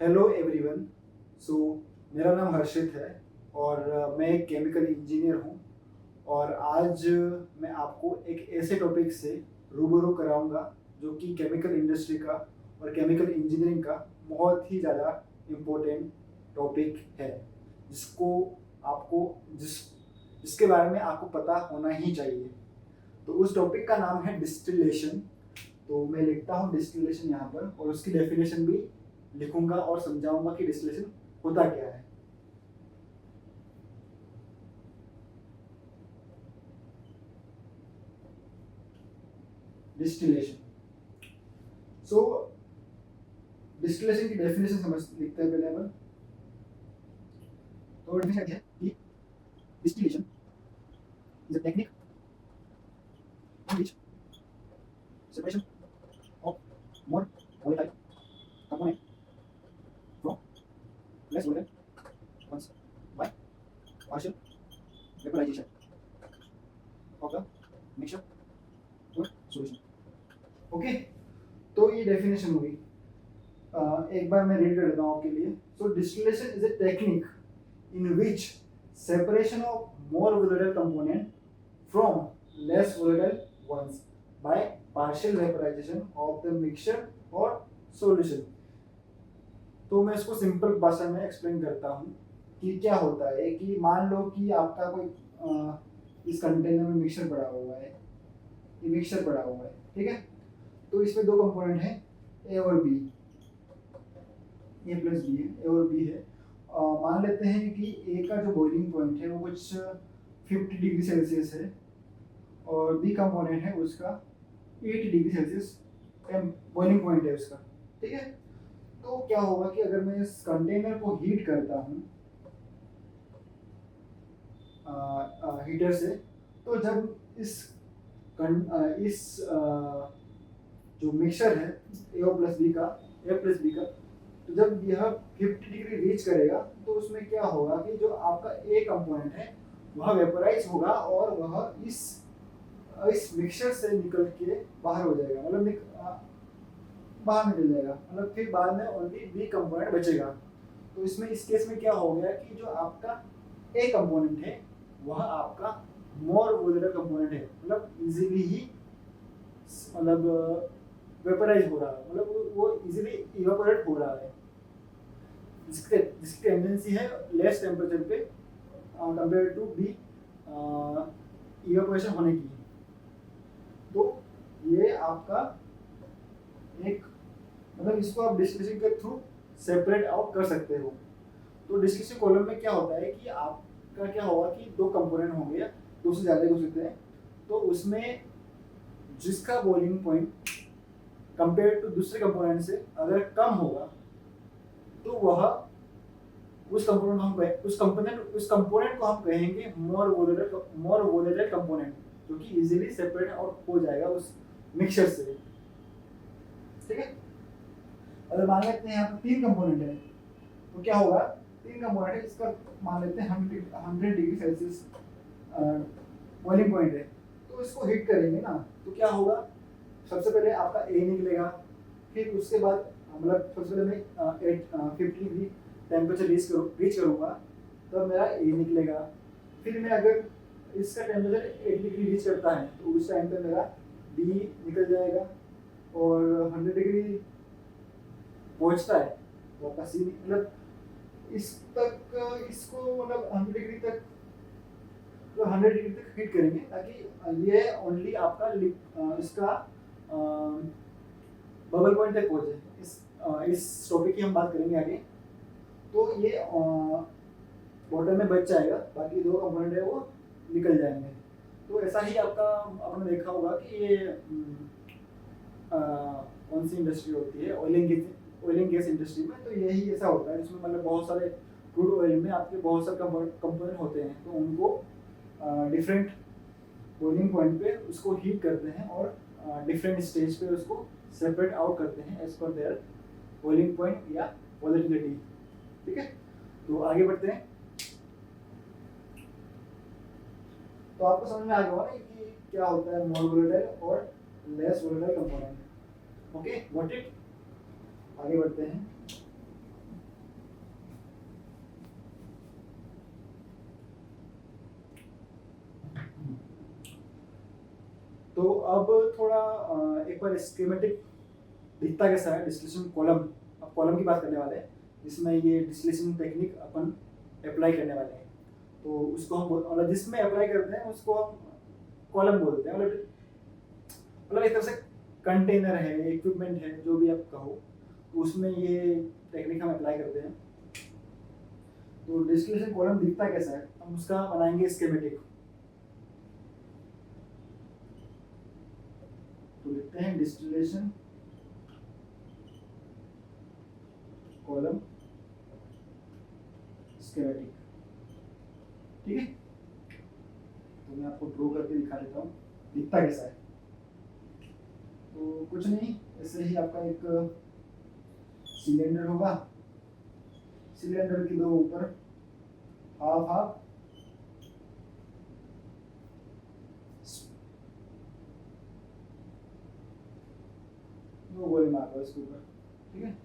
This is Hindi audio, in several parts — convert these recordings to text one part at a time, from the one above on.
Hello everyone. सो मेरा नाम हर्षित है और मैं एक केमिकल इंजीनियर हूँ। और आज मैं आपको एक ऐसे टॉपिक से रूबरू कराऊंगा जो कि केमिकल इंडस्ट्री का और केमिकल इंजीनियरिंग का बहुत ही ज़्यादा इम्पोर्टेंट टॉपिक है, जिसको आपको जिस जिसके बारे में आपको पता होना ही चाहिए। तो उस टॉपिक का नाम है डिस्टिलेशन। तो मैं लिखता हूँ डिस्टिलेशन यहाँ पर, और उसकी डेफिनेशन भी लिखूंगा और समझाऊंगा कि डिस्टिलेशन होता क्या है। डिस्टिलेशन। सो डिस्टिलेशन की डेफिनेशन समझ लिखते हैं पहले अपन। तो डेफिनेशन है कि distillation is a technique in which separation of more volatile component from less volatile ones by partial vaporization of the mixture or solution। Okay, तो ये डेफिनेशन हुई। एक बार मैं रीड कर देता हूँ आपके लिए। So distillation is a technique in which separation of more volatile component from less volatile ones by partial vaporization of the mixture or solution। तो मैं इसको सिंपल भाषा में एक्सप्लेन करता हूँ कि क्या होता है। कि मान लो कि आपका कोई इस कंटेनर में मिक्सचर पड़ा हुआ है, ये मिक्सचर पड़ा हुआ है, ठीक है। तो इसमें दो कंपोनेंट हैं, ए और बी, ए प्लस बी है, ए और बी है। मान लेते हैं कि ए का जो बॉइलिंग पॉइंट है वो कुछ 50 डिग्री सेल्सियस है, और बी कंपोनेंट है उसका 80 डिग्री सेल्सियस बॉइलिंग पॉइंट है उसका, ठीक है। तो क्या होगा कि अगर मैं इस कंटेनर को हीट करता हूँ हीटर से, तो जब इस जो मिक्सचर है ए प्लस बी का, तो जब यह 50 डिग्री रीच करेगा तो उसमें क्या होगा कि जो आपका ए कंपोनेंट है वह वेपोराइज होगा और वह इस मिक्सचर से निकल के बाहर हो जाएगा, मतलब बाहर निकल जाएगा, मतलब फिर बाद में ओनली बी कंपोनेंट बचेगा। तो इसमें इस केस में क्या हो गया कि जो आपका ए कंपोनेंट है वह आपका मोर वोलेटाइल कंपोनेंट है, मतलब इजीली ही मतलब वेपराइज हो रहा है, मतलब वो इजीली इवेपोरेट हो रहा है, जिसकी टेंडेंसी है लेस टेम्परेचर पे कंपेयर टू बी इवेपोरेशन होने की। तो ये आपका एक मतलब इसको आप डिस्टिलेशन के थ्रू सेपरेट आउट कर सकते हो। तो डिस्टिलेशन कॉलम में क्या होता है कि आपका क्या होगा कि दो कंपोनेंट होंगे या दो से ज़्यादा हो सकते हैं, तो उसमें जिसका बॉइलिंग पॉइंट कंपेयर टू दूसरे कंपोनेंट से अगर कम होगा तो वह उस कंपोनेंट को हम कहेंगे मोर वोलेटाइल कंपोनेंट, जो कि इजीली सेपरेट आउट हो जाएगा उस मिक्सचर से, ठीक है। अगर मान लेते हैं यहाँ पर तीन कंपोनेंट है तो क्या होगा, तीन कंपोनेंट है, इसका मान लेते हैं 100 डिग्री सेल्सियस बॉइलिंग पॉइंट है, तो इसको हीट करेंगे ना, तो क्या होगा, सबसे पहले आपका ए निकलेगा, फिर उसके बाद मतलब सबसे पहले मैं 50 डिग्री टेम्परेचर रीच करूँगा तो मेरा ए निकलेगा। फिर मैं अगर इसका टेम्परेचर 80 डिग्री रीच करता है तो उस टाइम पे मेरा बी निकल जाएगा, और 100 डिग्री पहुँचता है तो आपका सी, मतलब इसको मतलब 100 डिग्री तक, तो 100 डिग्री तक हीट करेंगे ताकि ये ओनली आपका इसका बबल पॉइंट तक पहुंचे। इस टॉपिक की हम बात करेंगे आगे। तो ये बॉटल में बच जाएगा, बाकी दो कंपोनेंट है वो निकल जाएंगे। तो ऐसा ही आपका आपने देखा होगा कि ये कौन सी इंडस्ट्री होती है, ऑयल एंड गैस इंडस्ट्री में, तो यही ऐसा होता है, इसमें मतलब बहुत सारे क्रूड ऑयल में आपके बहुत सारे कंपोनेंट होते हैं, तो उनको डिफरेंट बॉइलिंग पॉइंट पे उसको हीट करते हैं और डिफरेंट स्टेज पे उसको सेपरेट आउट करते हैं as per their boiling point या वोलेटिलिटी, ठीक है। तो आगे बढ़ते हैं। तो आपको समझ में आ गया होगा ना कि क्या होता है मोर वोलेटाइल और less volatile component. Okay, got it. आगे बढ़ते हैं। तो अब थोड़ा एक बार स्कीमेटिक दिखता कैसा है डिस्टिलेशन कॉलम। अब कॉलम की बात करने वाले हैं जिसमें ये डिस्टिलेशन टेक्निक अपन अप्लाई करने वाले हैं। तो उसको हम मतलब जिसमें अप्लाई करते हैं उसको हम कॉलम बोलते हैं। मतलब एक तरह से कंटेनर है, इक्विपमेंट है, जो भी आप कहो, तो उसमें ये टेक्निक हम अप्लाई करते हैं। तो डिस्टिलेशन कॉलम दिखता कैसा है, हम उसका बनाएंगे स्कीमेटिक। तो लिखते हैं डिस्टिलेशन कॉलम स्कीमेटिक। ठीक है, तो मैं आपको ड्रॉ करके दिखा देता हूँ दिखता कैसा है। तो कुछ नहीं, ऐसे ही आपका एक सिलेंडर होगा, सिलेंडर के दो ऊपर हाफ हाफ दो गोले मार दो इसके ऊपर। ठीक है,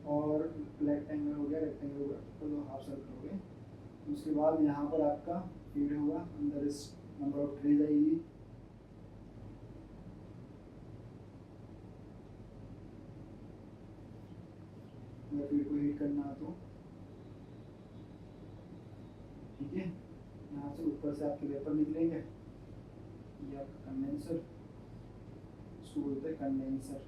और रेक्टेंगल हो गया, रेक्टेंगल हो गया, तो दो हाफ सर्कल हो गए। उसके बाद यहाँ पर आपका फीड होगा, अंदर इस नंबर ऑफ ट्रेज आएगी। अगर फीड को हीट करना है तो ठीक है, यहाँ से ऊपर से आपके वेपर निकलेंगे। ये आपका कंडेंसर, इसको बोलते हैं कंडेंसर।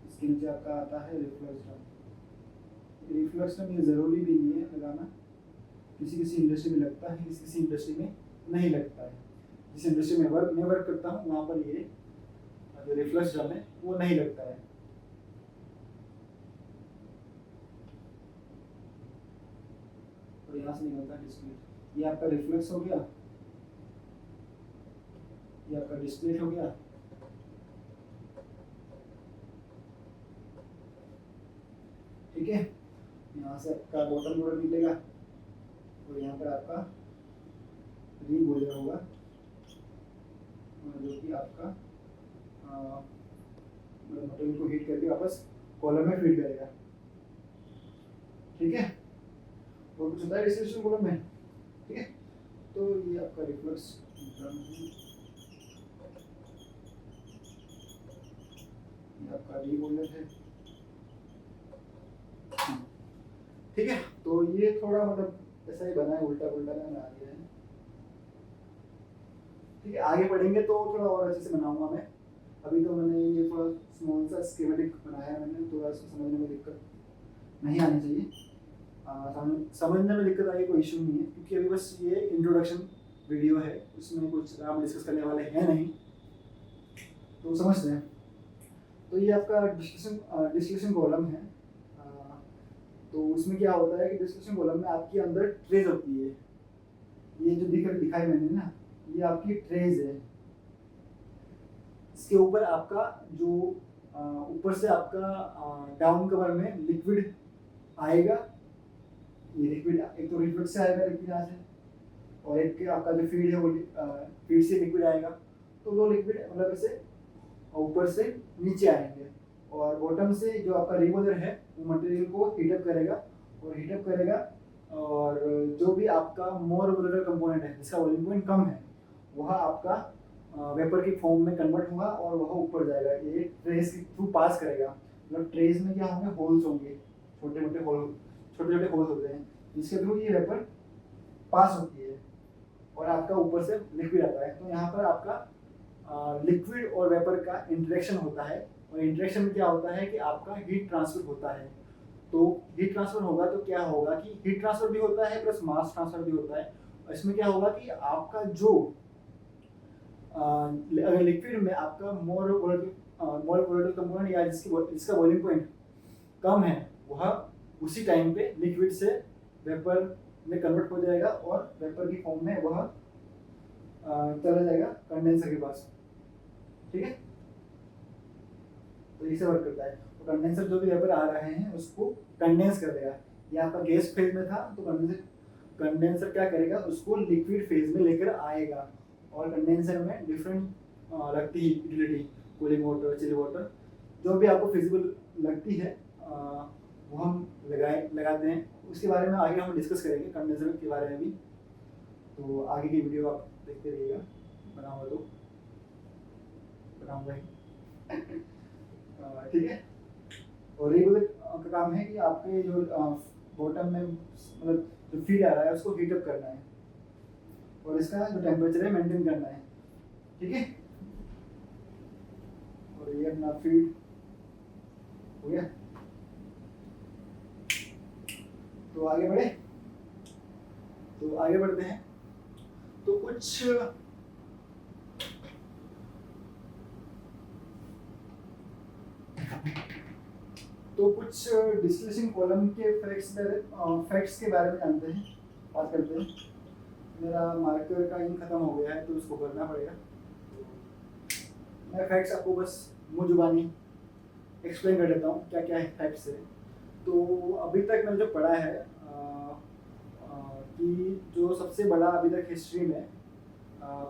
इसके नीचे आपका आता है रिफ्लक्स ड्रम। रिफ्लक्स ड्रम ये ज़रूरी भी नहीं है लगाना, किसी किसी इंडस्ट्री में लगता है, किसी किसी इंडस्ट्री में नहीं लगता है। जिस इंडस्ट्री में मैं वर्क करता हूँ वहाँ पर ये जो रिफ्लक्स ड्रम है वो नहीं लगता है। तो यहाँ से निकलता है डिस्प्लेट। ये आपका रिफ्लक्स हो गया, ये आपका डिस्प्लेट हो गया। ठीक है, यहाँ से आपका बॉटम लोडर निकलेगा और यहाँ पर आपका री बोलर होगा, जो कि आपका मटेरियल को हीट करके वापस कॉलम में फीड करेगा। ठीक है, और कुछ होता है डिस्टिलेशन कॉलम में। ठीक है, तो ये आपका रिफ्लक्स ड्रम है, ये आपका री बोलर है। ठीक है, तो ये थोड़ा मतलब ऐसा ही बना है, उल्टा पुल्टा बना दिया है। ठीक है, आगे बढ़ेंगे तो थोड़ा और अच्छे से बनाऊंगा मैं। अभी तो मैंने ये थोड़ा स्मॉल सा स्कीमेटिक बनाया है मैंने, थोड़ा इसको समझने में दिक्कत नहीं आनी चाहिए। समझने में दिक्कत आई कोई इशू नहीं है, क्योंकि अभी बस ये इंट्रोडक्शन वीडियो है, उसमें कुछ हम डिस्कस करने वाले हैं नहीं, तो समझते हैं। तो ये आपका डिस्टिलेशन कॉलम है। तो उसमें क्या होता है कि डिस्टिलेशन कॉलम में आपकी अंदर ट्रेज होती है। ये जो दिखाई मैंने ना, ये आपकी ट्रेज है। इसके ऊपर आपका जो ऊपर से आपका डाउन कवर में लिक्विड आएगा। ये लिक्विड एक तो रिफ्लक्स से आएगा लिक्विड यहाँ से, और एक आपका जो फीड है वो फीड से लिक्विड आएगा। तो दो लिक्विड मतलब ऐसे ऊपर से नीचे आएंगे, और बॉटम से जो आपका रिबोलर है वो मटेरियल को हीटअप करेगा, और जो भी आपका मोर वोलेटाइल कंपोनेंट है जिसका बॉइलिंग पॉइंट कम है, वह आपका वेपर की फॉर्म में कन्वर्ट होगा और वह ऊपर जाएगा। ये ट्रेस के थ्रू पास करेगा। मतलब ट्रेस में क्या होंगे, होल्स होंगे, छोटे छोटे होल्स होते हैं, जिसके थ्रू ये वेपर पास होती है और आपका ऊपर से लिक्विड आता है। तो यहाँ पर आपका लिक्विड और वेपर का इंटरेक्शन होता है, और इंटरेक्शन में क्या होता है कि आपका हीट ट्रांसफर होता है। तो हीट ट्रांसफर होगा तो क्या होगा कि हीट ट्रांसफर भी होता है प्लस मास ट्रांसफर भी होता है। इसमें क्या होगा कि आपका जो अगर लिक्विड में आपका मोर वोलेटाइल कंपोनेंट या जिसका बॉइलिंग पॉइंट कम है, वह उसी टाइम पे लिक्विड से वेपर में कन्वर्ट हो जाएगा और वेपर की फॉर्म में वह चला जाएगा कंडेंसर के पास। ठीक है, तो इसे वर्क करता है। तो कंडेंसर जो भी वेपर आ रहे हैं उसको कंडेंस कर देगा। ये आपका गैस फेज में था, तो कंडेंसर क्या करेगा, उसको लिक्विड फेज में लेकर आएगा। और कंडेंसर में डिफरेंट लगती है utility, cooling water, chill water, जो भी आपको फिजिबल लगती है वो हम लगाते हैं। उसके बारे में आगे हम डिस्कस करेंगे, कंडेंसर के बारे में भी। तो आगे की वीडियो आप देखते रहिएगा, बनाऊंगा तो बनाऊंगा ही। ठीक है। और रेगुलर का काम है कि आपके जो बॉटम में मतलब जो फीड आ रहा है उसको हीटअप करना है और इसका जो टेम्परेचर है मेंटेन करना है। ठीक है। और ये अपना फीड हो गया। तो आगे बढ़े, तो आगे बढ़ते हैं। तो कुछ डिस्टिलेशन कॉलम के फैक्ट्स के बारे में जानते हैं, बात करते हैं। मेरा मार्कर का इंक खत्म हो गया है तो उसको भरना पड़ेगा। मैं फैक्ट्स आपको बस मुँह जुबानी एक्सप्लेन कर देता हूँ क्या क्या है फैक्ट्स है। तो अभी तक मैंने जो पढ़ा है कि जो सबसे बड़ा अभी तक हिस्ट्री में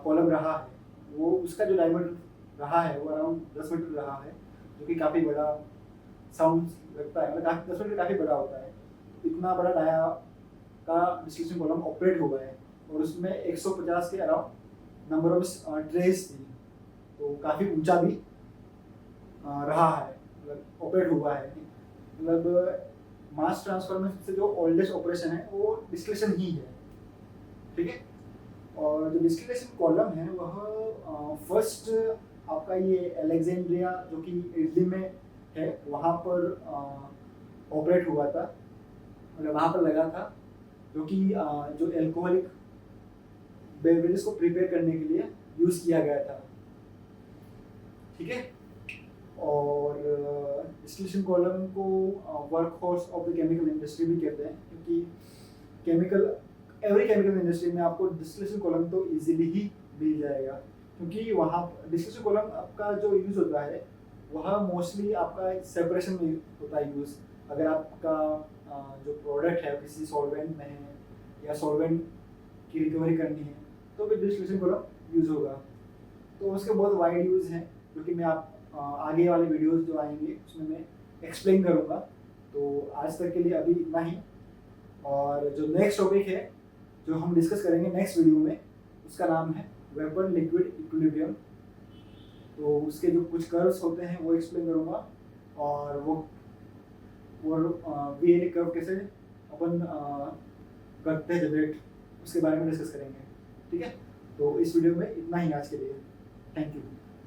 कॉलम रहा है वो उसका जो डायमीटर रहा है वो अराउंड 10 मीटर रहा है, जो कि काफ़ी बड़ा साउंड लगता है, मतलब 10 मीटर काफ़ी बड़ा होता है। इतना बड़ा डाया का डिस्टिलेशन कॉलम ऑपरेट हुआ है और उसमें 150 के अराउंड नंबर ऑफ ट्रेस थी, तो काफ़ी ऊंचा भी रहा है, मतलब ऑपरेट हुआ है। मतलब मास ट्रांसफर में सबसे जो ओल्डेस्ट ऑपरेशन है वो डिस्टिलेशन ही है। ठीक है। और जो डिस्टिलेशन कॉलम है वह फर्स्ट आपका ये अलेक्जेंड्रिया जो कि इटली में है वहाँ पर ऑपरेट हुआ था, मतलब वहाँ पर लगा था, जो कि जो एल्कोहलिक बेवरेजेस को प्रिपेयर करने के लिए यूज़ किया गया था। ठीक है। और डिस्टिलेशन कॉलम को work horse of the chemical industry भी कहते हैं, क्योंकि एवरी केमिकल इंडस्ट्री में आपको डिस्टिलेशन कॉलम तो इजीली ही मिल जाएगा, क्योंकि वहाँ डिस्टिलेशन कॉलम आपका जो यूज़ होता है वह मोस्टली आपका सेपरेशन में होता है यूज़। अगर आपका जो प्रोडक्ट है किसी सॉल्वेंट में है या सॉल्वेंट की रिकवरी करनी है तो फिर डिस्टिलेशन कॉलम यूज़ होगा। तो उसके बहुत वाइड यूज़ हैं, जो कि मैं आगे वाले वीडियोस जो आएंगे उसमें मैं एक्सप्लेन करूँगा। तो आज तक के लिए अभी इतना ही। और जो नेक्स्ट टॉपिक है जो हम डिस्कस करेंगे नेक्स्ट वीडियो में, उसका नाम है वेपर लिक्विड इक्विलिब्रियम। तो उसके जो कुछ कर्व्स होते हैं वो एक्सप्लेन करूँगा, और वो वीएनए कर्व कैसे अपन करते हैं जनरेट, उसके बारे में डिस्कस करेंगे। ठीक है। तो इस वीडियो में इतना ही आज के लिए। Thank you.